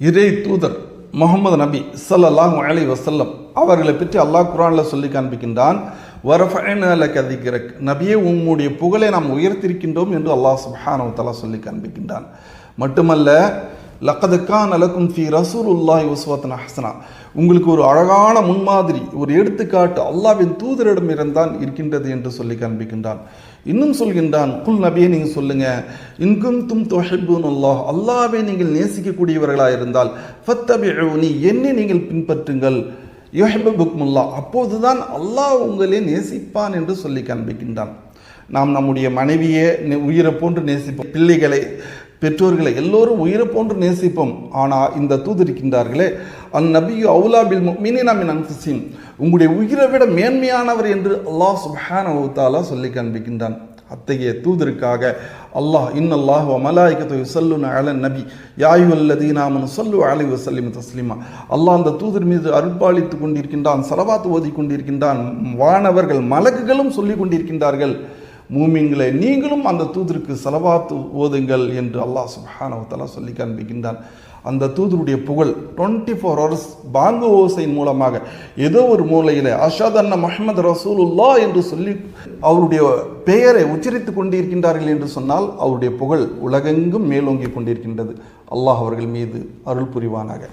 இறை தூதர் முகமது நபி ஸல்லல்லாஹு அலைஹி வஸல்லம் அவர்களை பற்றி அல்லாஹ் குர்ஆனில் சொல்லி காண்பிக்கின்றான். வரஃபஅனா லக திக்ரக், நபியே உம்முடைய புகழை நாம் உயர்த்திருக்கின்றோம் என்று அல்லாஹ் சுப்ஹானஹு வ தஆலா சொல்லி காண்பிக்கின்றான். மட்டுமல்ல, லக்கத் கான லக்கும் ஃபீ ரசூலுல்லாஹி உஸ்வத்துன் ஹஸனா, உங்களுக்கு ஒரு அழகான முன்மாதிரி, ஒரு எடுத்துக்காட்டு அல்லாஹ்வின் தூதரிடம் இருந்தான் இருக்கின்றது என்று சொல்லி காண்பிக்கின்றான். இன்னும் சொல்கின்றான், குல் நபியே நீங்கள் சொல்லுங்க, இன்குந்தும் துஹிப்பூனல்லாஹ், அல்லாஹ்வை நீங்கள் நேசிக்கக்கூடியவர்களாக இருந்தால் ஃபத்தபிஊனி, என்னை நீங்கள் பின்பற்றுங்கள், யுஹிப்புக்குமுல்லாஹ், அப்போதுதான் அல்லாஹ் உங்களை நேசிப்பான் என்று சொல்லி காண்பிக்கின்றான். நாம் நம்முடைய மனைவியை உயிரை போன்று நேசிப்போம், பிள்ளைகளை, பெற்றோர்களை எல்லோரும் உயிரை போன்று நேசிப்போம். ஆனால் இந்த தூதர் இருக்கின்றார்களே, அந்நபியு அவுலா பில் முஃமினீன மின் அன்ஃபுஸிஹிம், உங்களுடைய உயிரை விட மேன்மையானவர் என்று அல்லாஹ் சுப்ஹானஹு வ தஆலா சொல்லி காண்பிக்கின்றான். அத்தகைய தூதருக்காக அல்லாஹ் இன்னல்லாஹ் வ மலாயிகத்துஹு யுஸல்லூன அலன் நபி யா அய்யுஹல்லதீன ஆமனு ஸல்லு அலைஹி வஸல்லிமு தஸ்லீமா, அல்லாஹ் அந்த தூதர் மீது அருள்பாலித்து கொண்டிருக்கின்றான், ஸலவாத் ஓதி கொண்டிருக்கின்றான், வானவர்கள் மலக்குகளும் சொல்லி கொண்டிருக்கின்றார்கள், மூமின்களை நீங்களும் அந்த தூதருக்கு ஸலவாத் ஓதுங்கள் என்று அல்லாஹ் சுப்ஹானஹு வ தஆலா சொல்லி காண்பிக்கின்றான். அந்த தூதருடைய புகழ் 24 hours பாங்கு ஓசையின் மூலமாக ஏதோ ஒரு மூலையில் அஷ்ஹது அன்ன முஹம்மது ரசூலுல்லாஹ் என்று சொல்லி அவருடைய பெயரை உச்சரித்து கொண்டிருக்கின்றார்கள் என்று சொன்னால் அவருடைய புகழ் உலகெங்கும் மேலோங்கி கொண்டிருக்கின்றது. அல்லாஹ் அவர்கள் மீது அருள் புரிவானாக.